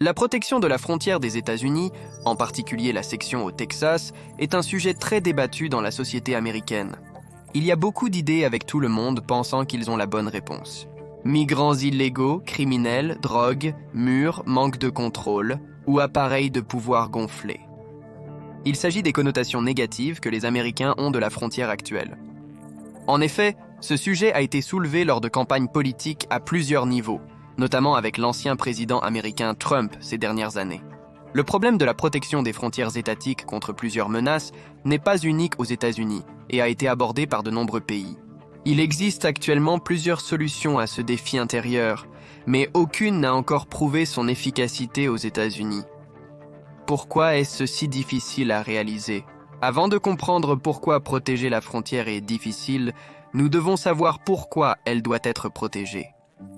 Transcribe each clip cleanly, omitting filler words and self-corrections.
La protection de la frontière des États-Unis, en particulier la section au Texas, est un sujet très débattu dans la société américaine. Il y a beaucoup d'idées avec tout le monde pensant qu'ils ont la bonne réponse. Migrants illégaux, criminels, drogue, murs, manque de contrôle ou appareils de pouvoir gonflés. Il s'agit des connotations négatives que les Américains ont de la frontière actuelle. En effet, ce sujet a été soulevé lors de campagnes politiques à plusieurs niveaux, notamment avec l'ancien président américain Trump ces dernières années. Le problème de la protection des frontières étatiques contre plusieurs menaces n'est pas unique aux États-Unis et a été abordé par de nombreux pays. Il existe actuellement plusieurs solutions à ce défi intérieur, mais aucune n'a encore prouvé son efficacité aux États-Unis. Pourquoi est-ce si difficile à réaliser? Avant de comprendre pourquoi protéger la frontière est difficile, nous devons savoir pourquoi elle doit être protégée.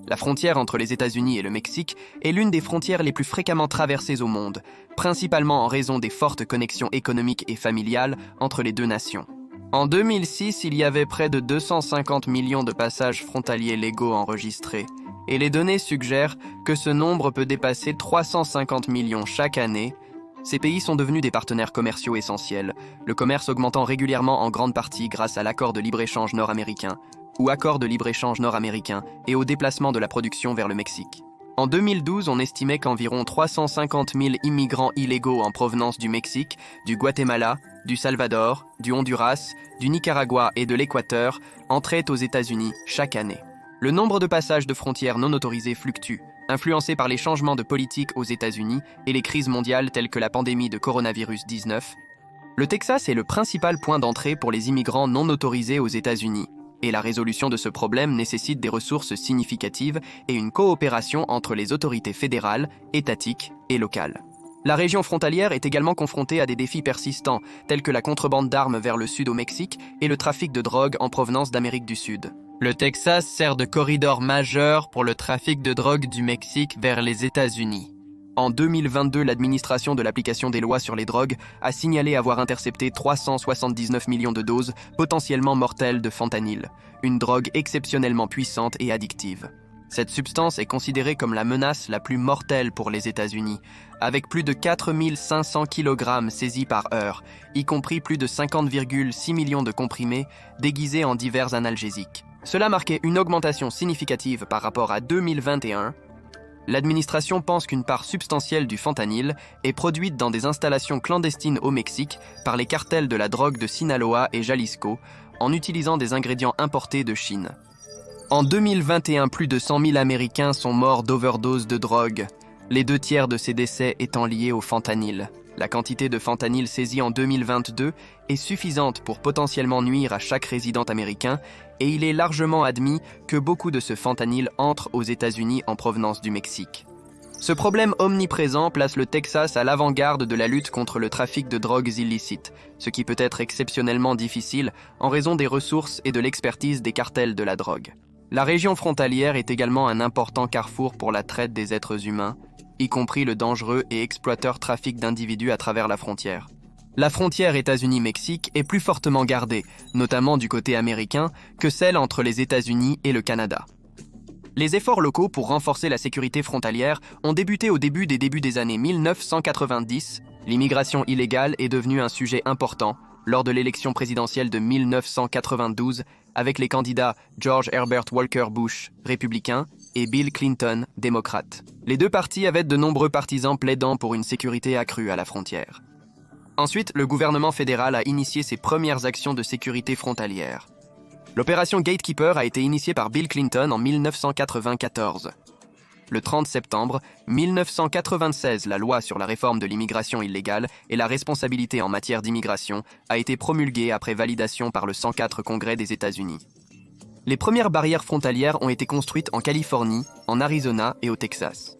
La frontière entre les États-Unis et le Mexique est l'une des frontières les plus fréquemment traversées au monde, principalement en raison des fortes connexions économiques et familiales entre les deux nations. En 2006, il y avait près de 250 millions de passages frontaliers légaux enregistrés, et les données suggèrent que ce nombre peut dépasser 350 millions chaque année. Ces pays sont devenus des partenaires commerciaux essentiels, le commerce augmentant régulièrement en grande partie grâce à l'accord de libre-échange nord-américain, ou accord de libre-échange nord-américain, et au déplacement de la production vers le Mexique. En 2012, on estimait qu'environ 350 000 immigrants illégaux en provenance du Mexique, du Guatemala, du Salvador, du Honduras, du Nicaragua et de l'Équateur entraient aux États-Unis chaque année. Le nombre de passages de frontières non autorisés fluctue, influencé par les changements de politique aux États-Unis et les crises mondiales telles que la pandémie de coronavirus 19. Le Texas est le principal point d'entrée pour les immigrants non autorisés aux États-Unis, et la résolution de ce problème nécessite des ressources significatives et une coopération entre les autorités fédérales, étatiques et locales. La région frontalière est également confrontée à des défis persistants, tels que la contrebande d'armes vers le sud au Mexique et le trafic de drogue en provenance d'Amérique du Sud. Le Texas sert de corridor majeur pour le trafic de drogue du Mexique vers les États-Unis. En 2022, l'administration de l'application des lois sur les drogues a signalé avoir intercepté 379 millions de doses potentiellement mortelles de fentanyl, une drogue exceptionnellement puissante et addictive. Cette substance est considérée comme la menace la plus mortelle pour les États-Unis, avec plus de 4500 kg saisis par heure, y compris plus de 50,6 millions de comprimés déguisés en divers analgésiques. Cela marquait une augmentation significative par rapport à 2021. L'administration pense qu'une part substantielle du fentanyl est produite dans des installations clandestines au Mexique par les cartels de la drogue de Sinaloa et Jalisco en utilisant des ingrédients importés de Chine. En 2021, plus de 100 000 Américains sont morts d'overdose de drogue, les 2/3 de ces décès étant liés au fentanyl. La quantité de fentanyl saisie en 2022 est suffisante pour potentiellement nuire à chaque résident américain et il est largement admis que beaucoup de ce fentanyl entre aux États-Unis en provenance du Mexique. Ce problème omniprésent place le Texas à l'avant-garde de la lutte contre le trafic de drogues illicites, ce qui peut être exceptionnellement difficile en raison des ressources et de l'expertise des cartels de la drogue. La région frontalière est également un important carrefour pour la traite des êtres humains, y compris le dangereux et exploiteur trafic d'individus à travers la frontière. La frontière États-Unis-Mexique est plus fortement gardée, notamment du côté américain, que celle entre les États-Unis et le Canada. Les efforts locaux pour renforcer la sécurité frontalière ont débuté au début des années 1990. L'immigration illégale est devenue un sujet important lors de l'élection présidentielle de 1992 avec les candidats George Herbert Walker Bush, républicain, et Bill Clinton, démocrate. Les deux partis avaient de nombreux partisans plaidant pour une sécurité accrue à la frontière. Ensuite, le gouvernement fédéral a initié ses premières actions de sécurité frontalière. L'opération Gatekeeper a été initiée par Bill Clinton en 1994. Le 30 septembre 1996, la loi sur la réforme de l'immigration illégale et la responsabilité en matière d'immigration a été promulguée après validation par le 104 Congrès des États-Unis. Les premières barrières frontalières ont été construites en Californie, en Arizona et au Texas.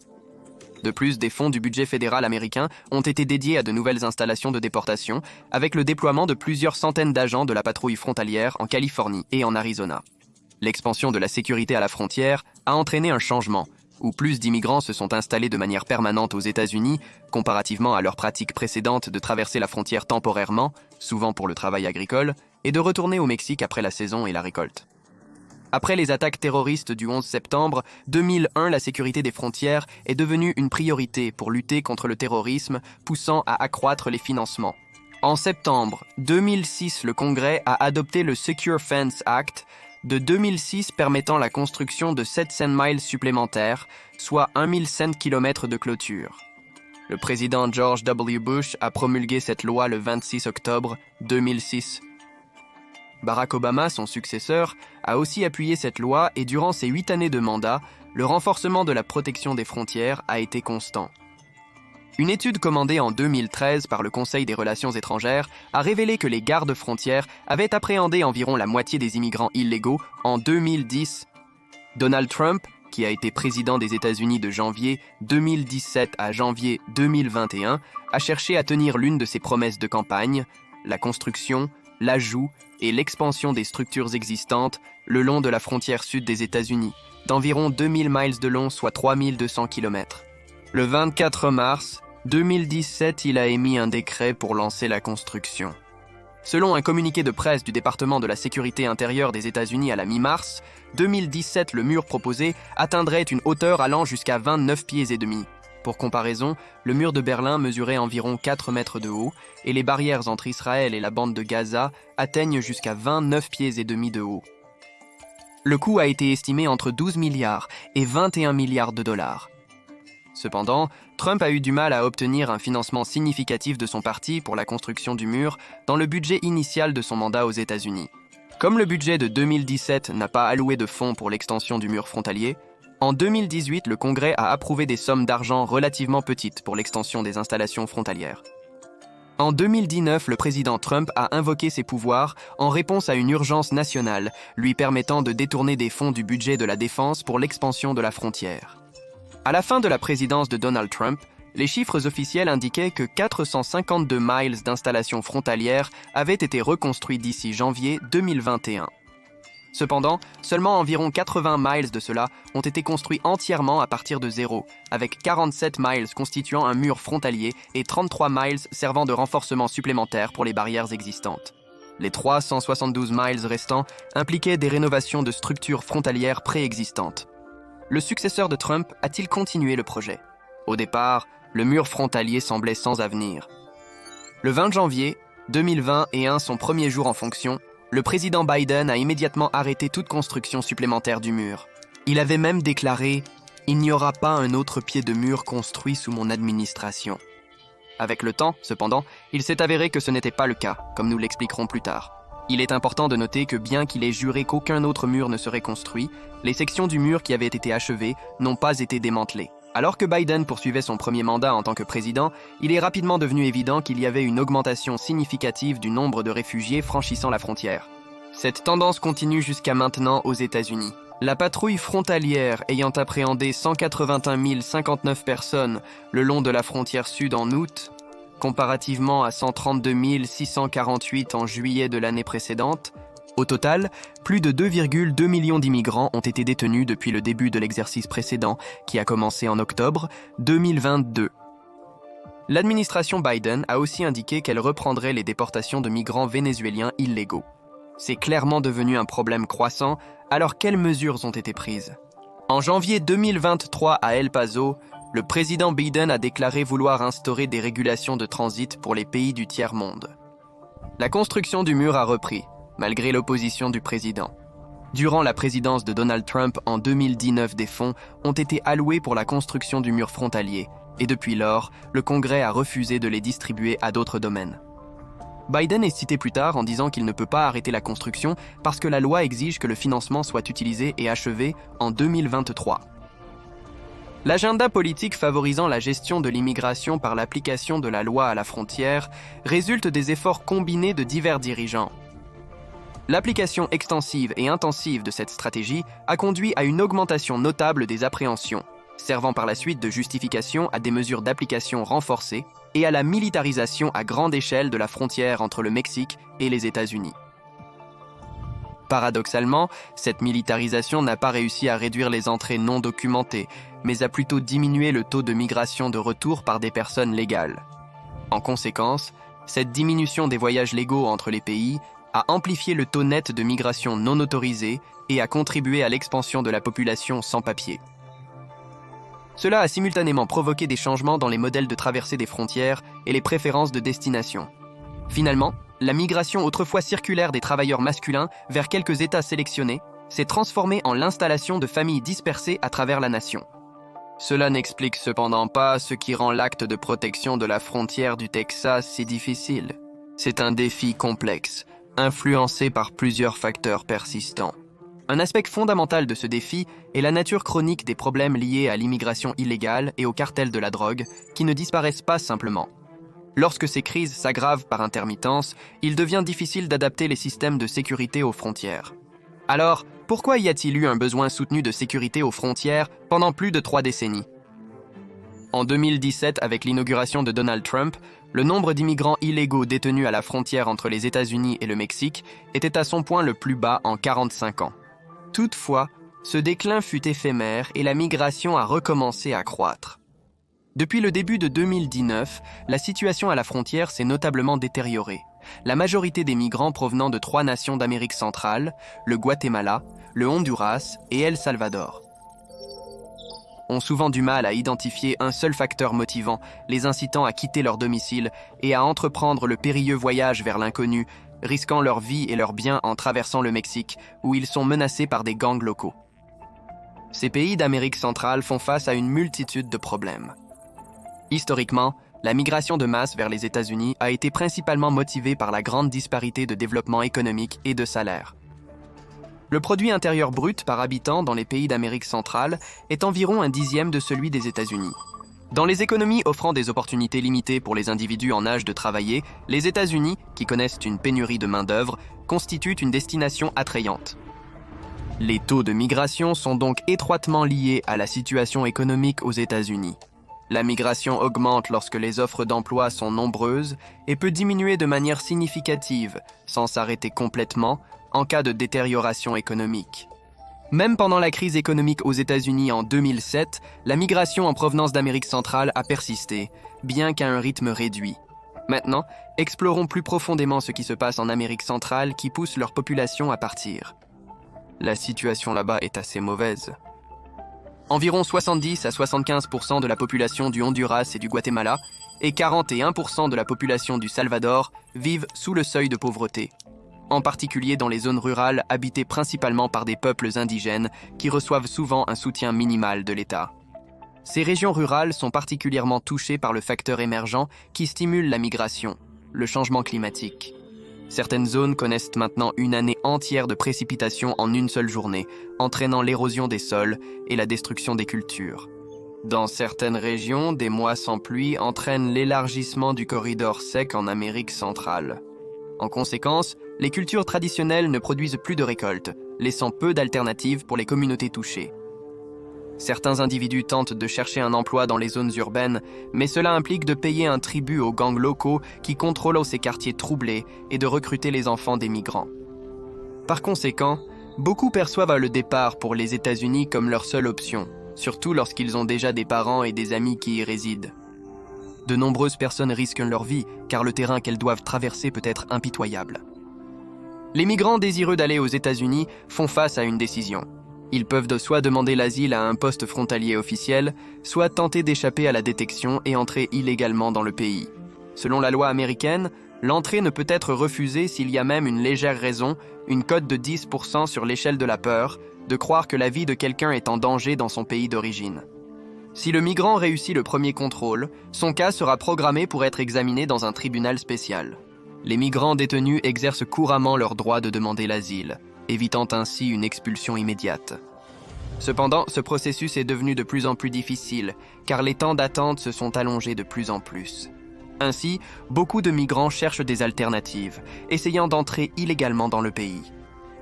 De plus, des fonds du budget fédéral américain ont été dédiés à de nouvelles installations de déportation, avec le déploiement de plusieurs centaines d'agents de la patrouille frontalière en Californie et en Arizona. L'expansion de la sécurité à la frontière a entraîné un changement, où plus d'immigrants se sont installés de manière permanente aux États-Unis, comparativement à leur pratique précédente de traverser la frontière temporairement, souvent pour le travail agricole, et de retourner au Mexique après la saison et la récolte. Après les attaques terroristes du 11 septembre 2001, la sécurité des frontières est devenue une priorité pour lutter contre le terrorisme, poussant à accroître les financements. En septembre 2006, le Congrès a adopté le Secure Fence Act de 2006 permettant la construction de 700 miles supplémentaires, soit 1005 km de clôture. Le président George W. Bush a promulgué cette loi le 26 octobre 2006. Barack Obama, son successeur, a aussi appuyé cette loi et durant ses 8 années de mandat, le renforcement de la protection des frontières a été constant. Une étude commandée en 2013 par le Conseil des Relations étrangères a révélé que les gardes-frontières avaient appréhendé environ la moitié des immigrants illégaux en 2010. Donald Trump, qui a été président des États-Unis de janvier 2017 à janvier 2021, a cherché à tenir l'une de ses promesses de campagne, la construction, l'ajout et l'expansion des structures existantes le long de la frontière sud des États-Unis, d'environ 2000 miles de long, soit 3200 km. Le 24 mars 2017, il a émis un décret pour lancer la construction. Selon un communiqué de presse du département de la sécurité intérieure des États-Unis à la mi-mars 2017, le mur proposé atteindrait une hauteur allant jusqu'à 29 pieds et demi. Pour comparaison, le mur de Berlin mesurait environ 4 mètres de haut et les barrières entre Israël et la bande de Gaza atteignent jusqu'à 29 pieds et demi de haut. Le coût a été estimé entre 12 milliards et 21 milliards de dollars. Cependant, Trump a eu du mal à obtenir un financement significatif de son parti pour la construction du mur dans le budget initial de son mandat aux États-Unis. Comme le budget de 2017 n'a pas alloué de fonds pour l'extension du mur frontalier, en 2018, le Congrès a approuvé des sommes d'argent relativement petites pour l'extension des installations frontalières. En 2019, le président Trump a invoqué ses pouvoirs en réponse à une urgence nationale, lui permettant de détourner des fonds du budget de la défense pour l'expansion de la frontière. À la fin de la présidence de Donald Trump, les chiffres officiels indiquaient que 452 miles d'installations frontalières avaient été reconstruits d'ici janvier 2021. Cependant, seulement environ 80 miles de cela ont été construits entièrement à partir de zéro, avec 47 miles constituant un mur frontalier et 33 miles servant de renforcement supplémentaire pour les barrières existantes. Les 372 miles restants impliquaient des rénovations de structures frontalières préexistantes. Le successeur de Trump a-t-il continué le projet? Au départ, le mur frontalier semblait sans avenir. Le 20 janvier 2021, son premier jour en fonction, le président Biden a immédiatement arrêté toute construction supplémentaire du mur. Il avait même déclaré « Il n'y aura pas un autre pied de mur construit sous mon administration ». Avec le temps, cependant, il s'est avéré que ce n'était pas le cas, comme nous l'expliquerons plus tard. Il est important de noter que bien qu'il ait juré qu'aucun autre mur ne serait construit, les sections du mur qui avaient été achevées n'ont pas été démantelées. Alors que Biden poursuivait son premier mandat en tant que président, il est rapidement devenu évident qu'il y avait une augmentation significative du nombre de réfugiés franchissant la frontière. Cette tendance continue jusqu'à maintenant aux États-Unis. La patrouille frontalière ayant appréhendé 181 059 personnes le long de la frontière sud en août, comparativement à 132 648 en juillet de l'année précédente, au total, plus de 2,2 millions d'immigrants ont été détenus depuis le début de l'exercice précédent, qui a commencé en octobre 2022. L'administration Biden a aussi indiqué qu'elle reprendrait les déportations de migrants vénézuéliens illégaux. C'est clairement devenu un problème croissant, alors quelles mesures ont été prises? En janvier 2023 à El Paso, le président Biden a déclaré vouloir instaurer des régulations de transit pour les pays du tiers-monde. La construction du mur a repris, malgré l'opposition du président. Durant la présidence de Donald Trump en 2019, des fonds ont été alloués pour la construction du mur frontalier, et depuis lors, le Congrès a refusé de les distribuer à d'autres domaines. Biden est cité plus tard en disant qu'il ne peut pas arrêter la construction parce que la loi exige que le financement soit utilisé et achevé en 2023. L'agenda politique favorisant la gestion de l'immigration par l'application de la loi à la frontière résulte des efforts combinés de divers dirigeants. L'application extensive et intensive de cette stratégie a conduit à une augmentation notable des appréhensions, servant par la suite de justification à des mesures d'application renforcées et à la militarisation à grande échelle de la frontière entre le Mexique et les États-Unis. Paradoxalement, cette militarisation n'a pas réussi à réduire les entrées non documentées, mais a plutôt diminué le taux de migration de retour par des personnes légales. En conséquence, cette diminution des voyages légaux entre les pays à amplifier le taux net de migration non autorisée et à contribuer à l'expansion de la population sans papier. Cela a simultanément provoqué des changements dans les modèles de traversée des frontières et les préférences de destination. Finalement, la migration autrefois circulaire des travailleurs masculins vers quelques États sélectionnés s'est transformée en l'installation de familles dispersées à travers la nation. Cela n'explique cependant pas ce qui rend l'acte de protection de la frontière du Texas si difficile. C'est un défi complexe, influencé par plusieurs facteurs persistants. Un aspect fondamental de ce défi est la nature chronique des problèmes liés à l'immigration illégale et au cartel de la drogue, qui ne disparaissent pas simplement. Lorsque ces crises s'aggravent par intermittence, il devient difficile d'adapter les systèmes de sécurité aux frontières. Alors, pourquoi y a-t-il eu un besoin soutenu de sécurité aux frontières pendant plus de 3 décennies? En 2017, avec l'inauguration de Donald Trump, le nombre d'immigrants illégaux détenus à la frontière entre les États-Unis et le Mexique était à son point le plus bas en 45 ans. Toutefois, ce déclin fut éphémère et la migration a recommencé à croître. Depuis le début de 2019, la situation à la frontière s'est notablement détériorée. La majorité des migrants provenant de 3 nations d'Amérique centrale, le Guatemala, le Honduras et El Salvador, ont souvent du mal à identifier un seul facteur motivant, les incitant à quitter leur domicile et à entreprendre le périlleux voyage vers l'inconnu, risquant leur vie et leurs biens en traversant le Mexique, où ils sont menacés par des gangs locaux. Ces pays d'Amérique centrale font face à une multitude de problèmes. Historiquement, la migration de masse vers les États-Unis a été principalement motivée par la grande disparité de développement économique et de salaire. Le produit intérieur brut par habitant dans les pays d'Amérique centrale est environ un dixième de celui des États-Unis. Dans les économies offrant des opportunités limitées pour les individus en âge de travailler, les États-Unis, qui connaissent une pénurie de main-d'œuvre, constituent une destination attrayante. Les taux de migration sont donc étroitement liés à la situation économique aux États-Unis. La migration augmente lorsque les offres d'emploi sont nombreuses et peut diminuer de manière significative, sans s'arrêter complètement, en cas de détérioration économique. Même pendant la crise économique aux États-Unis en 2007, la migration en provenance d'Amérique centrale a persisté, bien qu'à un rythme réduit. Maintenant, explorons plus profondément ce qui se passe en Amérique centrale qui pousse leur population à partir. La situation là-bas est assez mauvaise. Environ 70 à 75% de la population du Honduras et du Guatemala et 41% de la population du Salvador vivent sous le seuil de pauvreté, en particulier dans les zones rurales habitées principalement par des peuples indigènes qui reçoivent souvent un soutien minimal de l'État. Ces régions rurales sont particulièrement touchées par le facteur émergent qui stimule la migration, le changement climatique. Certaines zones connaissent maintenant une année entière de précipitations en une seule journée, entraînant l'érosion des sols et la destruction des cultures. Dans certaines régions, des mois sans pluie entraînent l'élargissement du corridor sec en Amérique centrale. En conséquence, les cultures traditionnelles ne produisent plus de récoltes, laissant peu d'alternatives pour les communautés touchées. Certains individus tentent de chercher un emploi dans les zones urbaines, mais cela implique de payer un tribut aux gangs locaux qui contrôlent ces quartiers troublés et de recruter les enfants des migrants. Par conséquent, beaucoup perçoivent le départ pour les États-Unis comme leur seule option, surtout lorsqu'ils ont déjà des parents et des amis qui y résident. De nombreuses personnes risquent leur vie, car le terrain qu'elles doivent traverser peut être impitoyable. Les migrants désireux d'aller aux États-Unis font face à une décision. Ils peuvent soit demander l'asile à un poste frontalier officiel, soit tenter d'échapper à la détection et entrer illégalement dans le pays. Selon la loi américaine, l'entrée ne peut être refusée s'il y a même une légère raison, une cote de 10% sur l'échelle de la peur, de croire que la vie de quelqu'un est en danger dans son pays d'origine. Si le migrant réussit le premier contrôle, son cas sera programmé pour être examiné dans un tribunal spécial. Les migrants détenus exercent couramment leur droit de demander l'asile, évitant ainsi une expulsion immédiate. Cependant, ce processus est devenu de plus en plus difficile, car les temps d'attente se sont allongés de plus en plus. Ainsi, beaucoup de migrants cherchent des alternatives, essayant d'entrer illégalement dans le pays.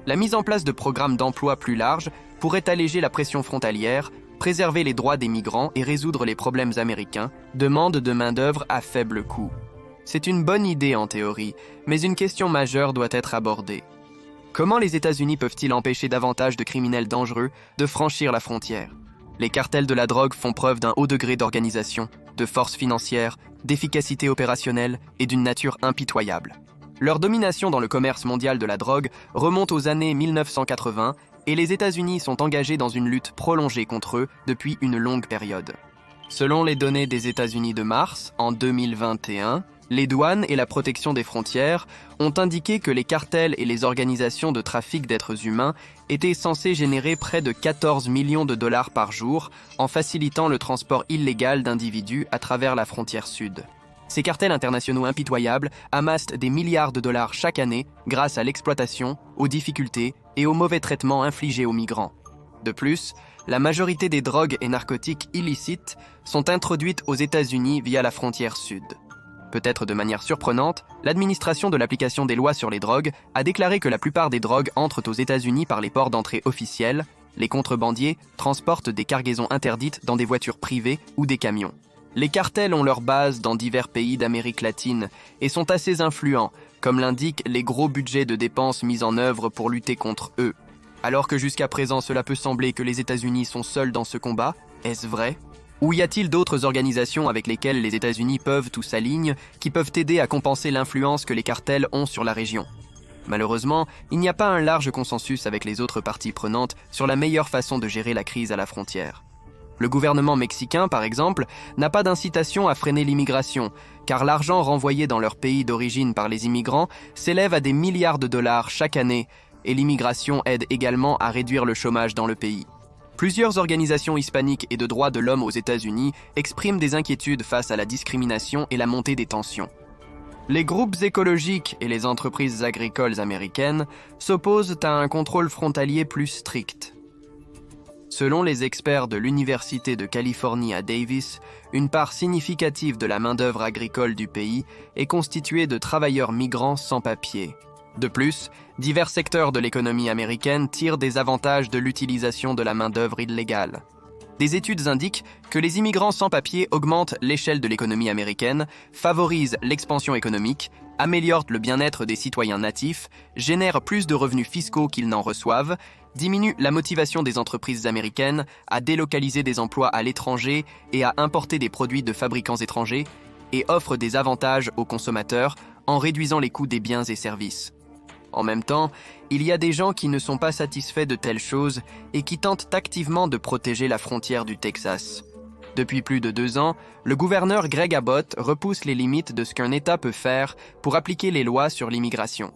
La mise en place de programmes d'emploi plus larges pourrait alléger la pression frontalière, préserver les droits des migrants et résoudre les problèmes américains, demande de main-d'œuvre à faible coût. C'est une bonne idée en théorie, mais une question majeure doit être abordée. Comment les États-Unis peuvent-ils empêcher davantage de criminels dangereux de franchir la frontière? Les cartels de la drogue font preuve d'un haut degré d'organisation, de force financière, d'efficacité opérationnelle et d'une nature impitoyable. Leur domination dans le commerce mondial de la drogue remonte aux années 1980 et les États-Unis sont engagés dans une lutte prolongée contre eux depuis une longue période. Selon les données des États-Unis de mars, en 2021, les douanes et la protection des frontières ont indiqué que les cartels et les organisations de trafic d'êtres humains étaient censés générer près de 14 millions de dollars par jour en facilitant le transport illégal d'individus à travers la frontière sud. Ces cartels internationaux impitoyables amassent des milliards de dollars chaque année grâce à l'exploitation, aux difficultés et aux mauvais traitements infligés aux migrants. De plus, la majorité des drogues et narcotiques illicites sont introduites aux États-Unis via la frontière sud. Peut-être de manière surprenante, l'administration de l'application des lois sur les drogues a déclaré que la plupart des drogues entrent aux États-Unis par les ports d'entrée officiels. Les contrebandiers transportent des cargaisons interdites dans des voitures privées ou des camions. Les cartels ont leur base dans divers pays d'Amérique latine et sont assez influents, comme l'indiquent les gros budgets de dépenses mis en œuvre pour lutter contre eux. Alors que jusqu'à présent cela peut sembler que les États-Unis sont seuls dans ce combat, est-ce vrai ? Ou y a-t-il d'autres organisations avec lesquelles les États-Unis peuvent ou s'alignent, qui peuvent aider à compenser l'influence que les cartels ont sur la région ? Malheureusement, il n'y a pas un large consensus avec les autres parties prenantes sur la meilleure façon de gérer la crise à la frontière. Le gouvernement mexicain, par exemple, n'a pas d'incitation à freiner l'immigration, car l'argent renvoyé dans leur pays d'origine par les immigrants s'élève à des milliards de dollars chaque année, et l'immigration aide également à réduire le chômage dans le pays. Plusieurs organisations hispaniques et de droits de l'homme aux États-Unis expriment des inquiétudes face à la discrimination et la montée des tensions. Les groupes écologiques et les entreprises agricoles américaines s'opposent à un contrôle frontalier plus strict. Selon les experts de l'Université de Californie à Davis, une part significative de la main-d'œuvre agricole du pays est constituée de travailleurs migrants sans papier. De plus, divers secteurs de l'économie américaine tirent des avantages de l'utilisation de la main-d'œuvre illégale. Des études indiquent que les immigrants sans papier augmentent l'échelle de l'économie américaine, favorisent l'expansion économique, améliorent le bien-être des citoyens natifs, génèrent plus de revenus fiscaux qu'ils n'en reçoivent, diminuent la motivation des entreprises américaines à délocaliser des emplois à l'étranger et à importer des produits de fabricants étrangers, et offrent des avantages aux consommateurs en réduisant les coûts des biens et services. En même temps, il y a des gens qui ne sont pas satisfaits de telles choses et qui tentent activement de protéger la frontière du Texas. Depuis plus de 2 ans, le gouverneur Greg Abbott repousse les limites de ce qu'un État peut faire pour appliquer les lois sur l'immigration.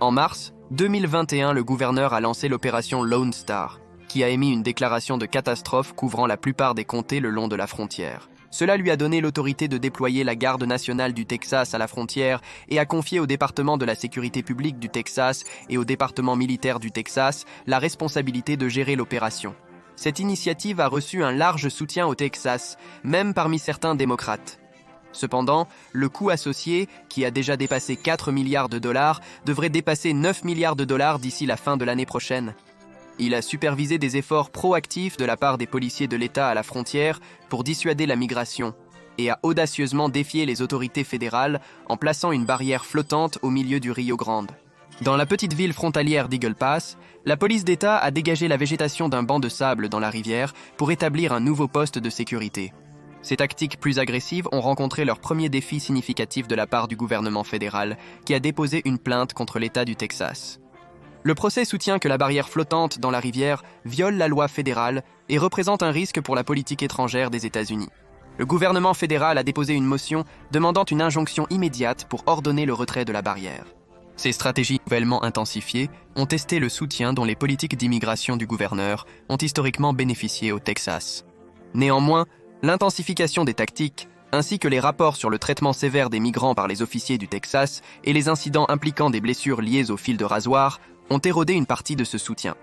En mars 2021, le gouverneur a lancé l'opération Lone Star, qui a émis une déclaration de catastrophe couvrant la plupart des comtés le long de la frontière. Cela lui a donné l'autorité de déployer la Garde nationale du Texas à la frontière et a confié au département de la sécurité publique du Texas et au département militaire du Texas la responsabilité de gérer l'opération. Cette initiative a reçu un large soutien au Texas, même parmi certains démocrates. Cependant, le coût associé, qui a déjà dépassé 4 milliards de dollars, devrait dépasser 9 milliards de dollars d'ici la fin de l'année prochaine. Il a supervisé des efforts proactifs de la part des policiers de l'État à la frontière pour dissuader la migration et a audacieusement défié les autorités fédérales en plaçant une barrière flottante au milieu du Rio Grande. Dans la petite ville frontalière d'Eagle Pass, la police d'État a dégagé la végétation d'un banc de sable dans la rivière pour établir un nouveau poste de sécurité. Ces tactiques plus agressives ont rencontré leur premier défi significatif de la part du gouvernement fédéral, qui a déposé une plainte contre l'État du Texas. Le procès soutient que la barrière flottante dans la rivière viole la loi fédérale et représente un risque pour la politique étrangère des États-Unis. Le gouvernement fédéral a déposé une motion demandant une injonction immédiate pour ordonner le retrait de la barrière. Ces stratégies nouvellement intensifiées ont testé le soutien dont les politiques d'immigration du gouverneur ont historiquement bénéficié au Texas. Néanmoins, l'intensification des tactiques, ainsi que les rapports sur le traitement sévère des migrants par les officiers du Texas et les incidents impliquant des blessures liées au fil de rasoir, ont érodé une partie de ce soutien.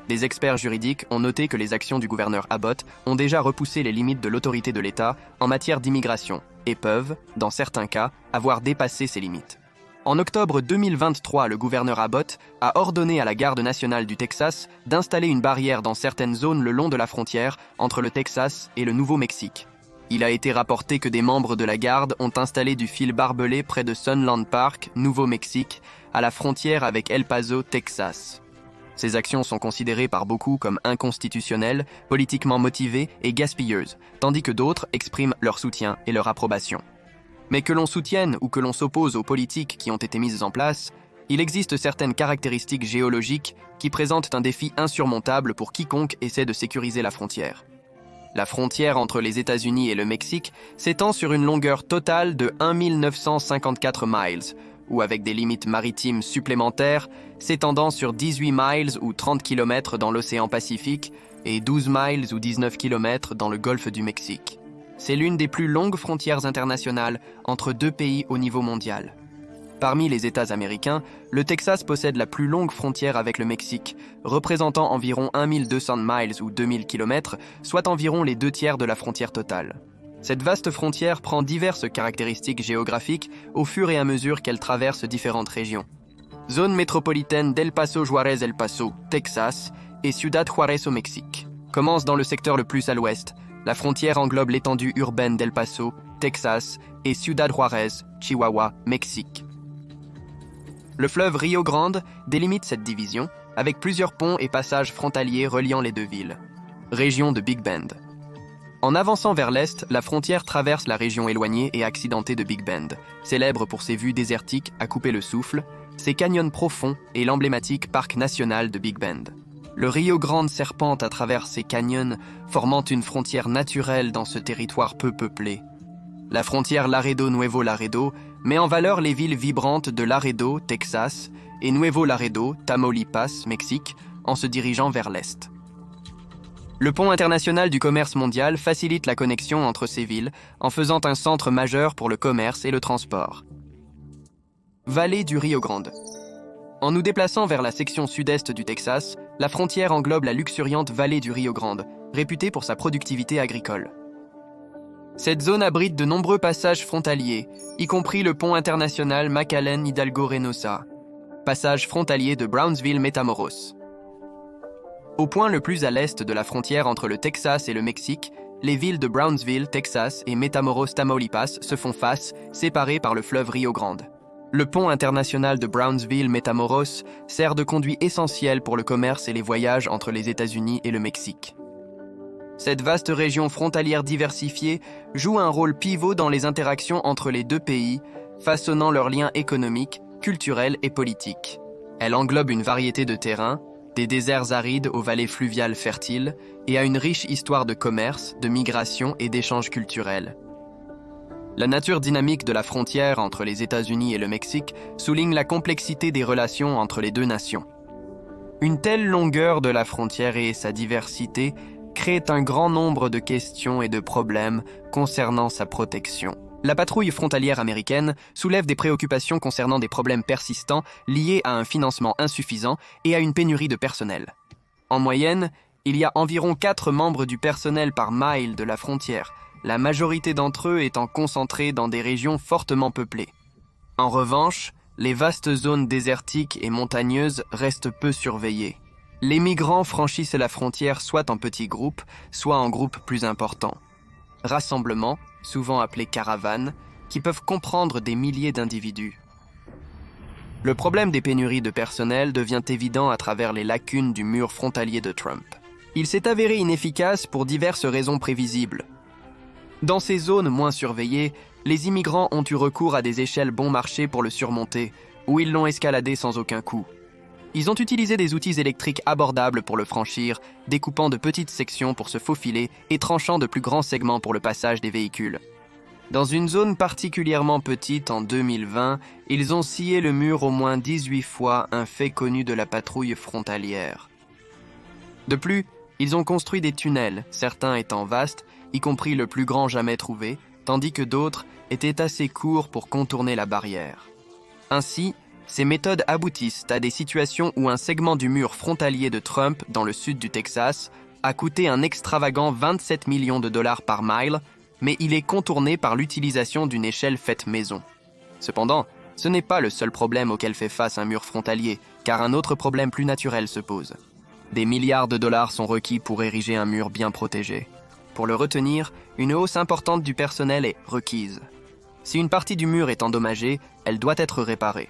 Des experts juridiques ont noté que les actions du gouverneur Abbott ont déjà repoussé les limites de l'autorité de l'État en matière d'immigration et peuvent, dans certains cas, avoir dépassé ces limites. En octobre 2023, le gouverneur Abbott a ordonné à la Garde nationale du Texas d'installer une barrière dans certaines zones le long de la frontière entre le Texas et le Nouveau-Mexique. Il a été rapporté que des membres de la Garde ont installé du fil barbelé près de Sunland Park, Nouveau-Mexique, à la frontière avec El Paso, Texas. Ces actions sont considérées par beaucoup comme inconstitutionnelles, politiquement motivées et gaspilleuses, tandis que d'autres expriment leur soutien et leur approbation. Mais que l'on soutienne ou que l'on s'oppose aux politiques qui ont été mises en place, il existe certaines caractéristiques géologiques qui présentent un défi insurmontable pour quiconque essaie de sécuriser la frontière. La frontière entre les États-Unis et le Mexique s'étend sur une longueur totale de 1 954 miles, ou avec des limites maritimes supplémentaires s'étendant sur 18 miles ou 30 km dans l'océan Pacifique et 12 miles ou 19 km dans le golfe du Mexique. C'est l'une des plus longues frontières internationales entre deux pays au niveau mondial. Parmi les États américains, le Texas possède la plus longue frontière avec le Mexique, représentant environ 1200 miles ou 2000 km, soit environ les 2/3 de la frontière totale. Cette vaste frontière prend diverses caractéristiques géographiques au fur et à mesure qu'elle traverse différentes régions. Zone métropolitaine d'El Paso Juárez-El Paso, Texas, et Ciudad Juárez au Mexique. Commence dans le secteur le plus à l'ouest. La frontière englobe l'étendue urbaine d'El Paso, Texas, et Ciudad Juárez, Chihuahua, Mexique. Le fleuve Rio Grande délimite cette division, avec plusieurs ponts et passages frontaliers reliant les deux villes. Région de Big Bend. En avançant vers l'est, la frontière traverse la région éloignée et accidentée de Big Bend, célèbre pour ses vues désertiques à couper le souffle, ses canyons profonds et l'emblématique parc national de Big Bend. Le Rio Grande serpente à travers ces canyons, formant une frontière naturelle dans ce territoire peu peuplé. La frontière Laredo-Nuevo Laredo met en valeur les villes vibrantes de Laredo, Texas, et Nuevo Laredo, Tamaulipas, Mexique, en se dirigeant vers l'est. Le pont international du commerce mondial facilite la connexion entre ces villes en faisant un centre majeur pour le commerce et le transport. Vallée du Rio Grande. En nous déplaçant vers la section sud-est du Texas, la frontière englobe la luxuriante vallée du Rio Grande, réputée pour sa productivité agricole. Cette zone abrite de nombreux passages frontaliers, y compris le pont international McAllen Hidalgo-Reynosa, passage frontalier de Brownsville-Matamoros. Au point le plus à l'est de la frontière entre le Texas et le Mexique, les villes de Brownsville, Texas et Matamoros, Tamaulipas se font face, séparées par le fleuve Rio Grande. Le pont international de Brownsville-Matamoros sert de conduit essentiel pour le commerce et les voyages entre les États-Unis et le Mexique. Cette vaste région frontalière diversifiée joue un rôle pivot dans les interactions entre les deux pays, façonnant leurs liens économiques, culturels et politiques. Elle englobe une variété de terrains, des déserts arides aux vallées fluviales fertiles, et a une riche histoire de commerce, de migration et d'échanges culturels. La nature dynamique de la frontière entre les États-Unis et le Mexique souligne la complexité des relations entre les deux nations. Une telle longueur de la frontière et sa diversité créent un grand nombre de questions et de problèmes concernant sa protection. La patrouille frontalière américaine soulève des préoccupations concernant des problèmes persistants liés à un financement insuffisant et à une pénurie de personnel. En moyenne, il y a environ 4 membres du personnel par mile de la frontière, la majorité d'entre eux étant concentrés dans des régions fortement peuplées. En revanche, les vastes zones désertiques et montagneuses restent peu surveillées. Les migrants franchissent la frontière soit en petits groupes, soit en groupes plus importants. Rassemblements, souvent appelés caravanes, qui peuvent comprendre des milliers d'individus. Le problème des pénuries de personnel devient évident à travers les lacunes du mur frontalier de Trump. Il s'est avéré inefficace pour diverses raisons prévisibles. Dans ces zones moins surveillées, les immigrants ont eu recours à des échelles bon marché pour le surmonter, ou ils l'ont escaladé sans aucun coût. Ils ont utilisé des outils électriques abordables pour le franchir, découpant de petites sections pour se faufiler et tranchant de plus grands segments pour le passage des véhicules. Dans une zone particulièrement petite en 2020, ils ont scié le mur au moins 18 fois, un fait connu de la patrouille frontalière. De plus, ils ont construit des tunnels, certains étant vastes, y compris le plus grand jamais trouvé, tandis que d'autres étaient assez courts pour contourner la barrière. Ainsi, ces méthodes aboutissent à des situations où un segment du mur frontalier de Trump, dans le sud du Texas, a coûté un extravagant 27 millions de dollars par mile, mais il est contourné par l'utilisation d'une échelle faite maison. Cependant, ce n'est pas le seul problème auquel fait face un mur frontalier, car un autre problème plus naturel se pose. Des milliards de dollars sont requis pour ériger un mur bien protégé. Pour le retenir, une hausse importante du personnel est requise. Si une partie du mur est endommagée, elle doit être réparée.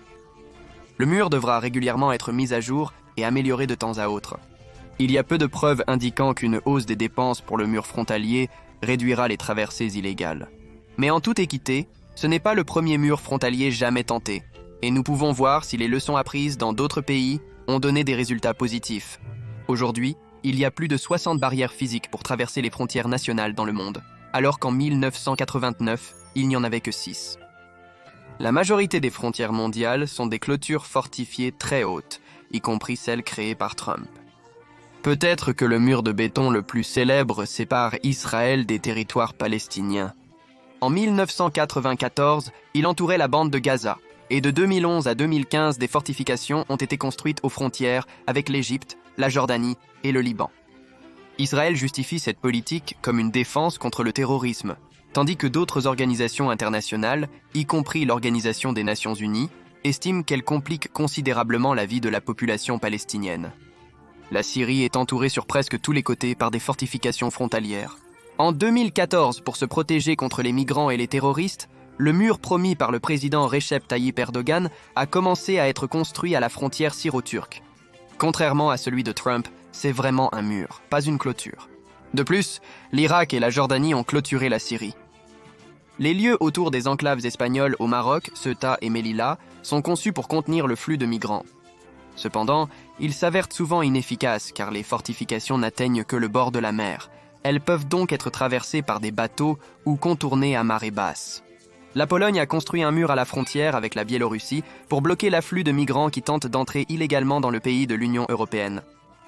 Le mur devra régulièrement être mis à jour et amélioré de temps à autre. Il y a peu de preuves indiquant qu'une hausse des dépenses pour le mur frontalier réduira les traversées illégales. Mais en toute équité, Ce n'est pas le premier mur frontalier jamais tenté, et nous pouvons voir si les leçons apprises dans d'autres pays ont donné des résultats positifs. Aujourd'hui, il y a plus de 60 barrières physiques pour traverser les frontières nationales dans le monde, alors qu'en 1989, il n'y en avait que 6. La majorité des frontières mondiales sont des clôtures fortifiées très hautes, y compris celles créées par Trump. Peut-être que le mur de béton le plus célèbre sépare Israël des territoires palestiniens. En 1994, il entourait la bande de Gaza, et de 2011 à 2015, des fortifications ont été construites aux frontières avec l'Égypte, la Jordanie et le Liban. Israël justifie cette politique comme une défense contre le terrorisme, tandis que d'autres organisations internationales, y compris l'Organisation des Nations Unies, estiment qu'elle complique considérablement la vie de la population palestinienne. La Syrie est entourée sur presque tous les côtés par des fortifications frontalières. En 2014, pour se protéger contre les migrants et les terroristes, le mur promis par le président Recep Tayyip Erdogan a commencé à être construit à la frontière syro-turque. Contrairement à celui de Trump, c'est vraiment un mur, pas une clôture. De plus, l'Irak et la Jordanie ont clôturé la Syrie. Les lieux autour des enclaves espagnoles au Maroc, Ceuta et Melilla, sont conçus pour contenir le flux de migrants. Cependant, ils s'avèrent souvent inefficaces car les fortifications n'atteignent que le bord de la mer. Elles peuvent donc être traversées par des bateaux ou contournées à marée basse. La Pologne a construit un mur à la frontière avec la Biélorussie pour bloquer l'afflux de migrants qui tentent d'entrer illégalement dans le pays de l'Union européenne.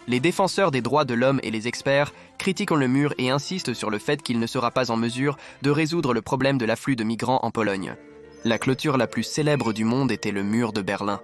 Les défenseurs des droits de l'homme et les experts critiquent le mur et insistent sur le fait qu'il ne sera pas en mesure de résoudre le problème de l'afflux de migrants en Pologne. La clôture la plus célèbre du monde était le mur de Berlin.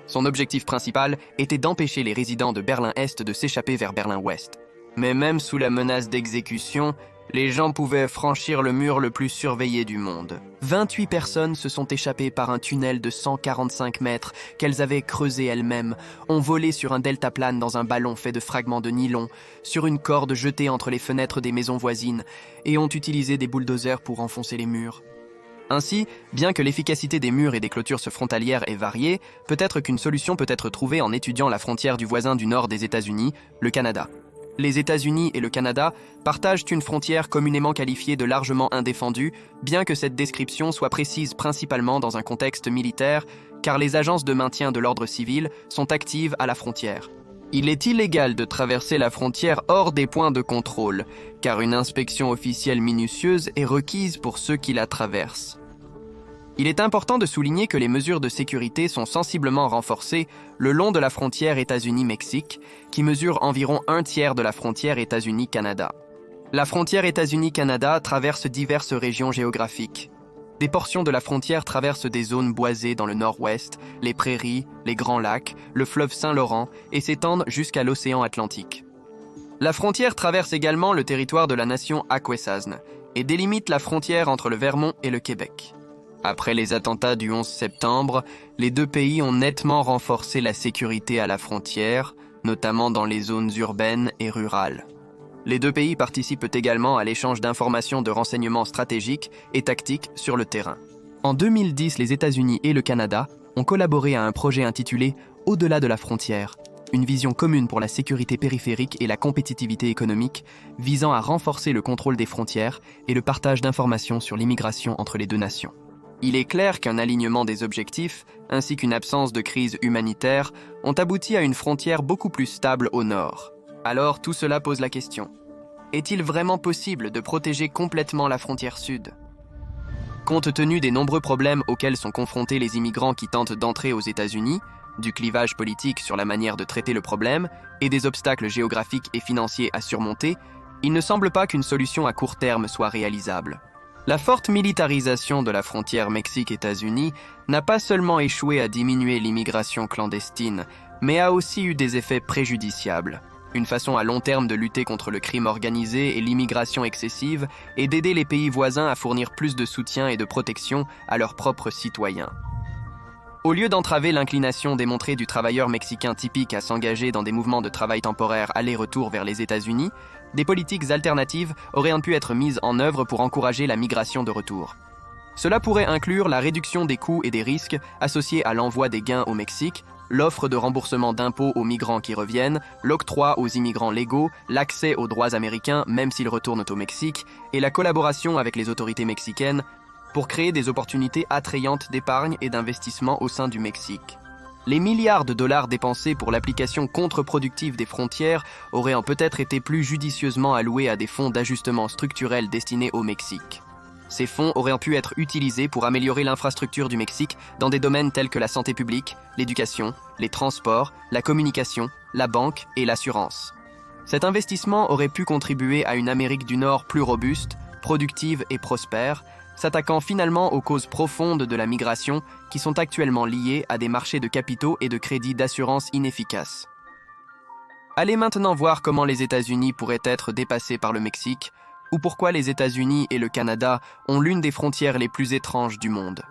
Son objectif principal était d'empêcher les résidents de Berlin-Est de s'échapper vers Berlin-Ouest. Mais même sous la menace d'exécution, les gens pouvaient franchir le mur le plus surveillé du monde. 28 personnes se sont échappées par un tunnel de 145 mètres qu'elles avaient creusé elles-mêmes, ont volé sur un deltaplane dans un ballon fait de fragments de nylon, sur une corde jetée entre les fenêtres des maisons voisines, et ont utilisé des bulldozers pour enfoncer les murs. Ainsi, bien que l'efficacité des murs et des clôtures frontalières est variée, peut-être qu'une solution peut être trouvée en étudiant la frontière du voisin du nord des États-Unis, le Canada. Les États-Unis et le Canada partagent une frontière communément qualifiée de largement indéfendue, bien que cette description soit précise principalement dans un contexte militaire, car les agences de maintien de l'ordre civil sont actives à la frontière. Il est illégal de traverser la frontière hors des points de contrôle, car une inspection officielle minutieuse est requise pour ceux qui la traversent. Il est important de souligner que les mesures de sécurité sont sensiblement renforcées le long de la frontière États-Unis-Mexique, qui mesure environ un tiers de la frontière États-Unis-Canada. La frontière États-Unis-Canada traverse diverses régions géographiques. Des portions de la frontière traversent des zones boisées dans le nord-ouest, les prairies, les grands lacs, le fleuve Saint-Laurent et s'étendent jusqu'à l'océan Atlantique. La frontière traverse également le territoire de la nation Akwesasne et délimite la frontière entre le Vermont et le Québec. Après les attentats du 11 septembre, les deux pays ont nettement renforcé la sécurité à la frontière, notamment dans les zones urbaines et rurales. Les deux pays participent également à l'échange d'informations de renseignements stratégiques et tactiques sur le terrain. En 2010, les États-Unis et le Canada ont collaboré à un projet intitulé « Au-delà de la frontière », une vision commune pour la sécurité périphérique et la compétitivité économique, visant à renforcer le contrôle des frontières et le partage d'informations sur l'immigration entre les deux nations. Il est clair qu'un alignement des objectifs, ainsi qu'une absence de crise humanitaire, ont abouti à une frontière beaucoup plus stable au nord. Alors tout cela pose la question. Est-il vraiment possible de protéger complètement la frontière sud ? Compte tenu des nombreux problèmes auxquels sont confrontés les immigrants qui tentent d'entrer aux États-Unis, du clivage politique sur la manière de traiter le problème et des obstacles géographiques et financiers à surmonter, il ne semble pas qu'une solution à court terme soit réalisable. La forte militarisation de la frontière Mexique-États-Unis n'a pas seulement échoué à diminuer l'immigration clandestine, mais a aussi eu des effets préjudiciables. Une façon à long terme de lutter contre le crime organisé et l'immigration excessive est d'aider les pays voisins à fournir plus de soutien et de protection à leurs propres citoyens. Au lieu d'entraver l'inclination démontrée du travailleur mexicain typique à s'engager dans des mouvements de travail temporaire aller-retour vers les États-Unis, des politiques alternatives auraient pu être mises en œuvre pour encourager la migration de retour. Cela pourrait inclure la réduction des coûts et des risques associés à l'envoi des gains au Mexique, l'offre de remboursement d'impôts aux migrants qui reviennent, l'octroi aux immigrants légaux, l'accès aux droits américains même s'ils retournent au Mexique, et la collaboration avec les autorités mexicaines pour créer des opportunités attrayantes d'épargne et d'investissement au sein du Mexique. Les milliards de dollars dépensés pour l'application contre-productive des frontières auraient peut-être été plus judicieusement alloués à des fonds d'ajustement structurel destinés au Mexique. Ces fonds auraient pu être utilisés pour améliorer l'infrastructure du Mexique dans des domaines tels que la santé publique, l'éducation, les transports, la communication, la banque et l'assurance. Cet investissement aurait pu contribuer à une Amérique du Nord plus robuste, productive et prospère, s'attaquant finalement aux causes profondes de la migration qui sont actuellement liées à des marchés de capitaux et de crédits d'assurance inefficaces. Allez maintenant voir comment les États-Unis pourraient être dépassés par le Mexique, ou pourquoi les États-Unis et le Canada ont l'une des frontières les plus étranges du monde.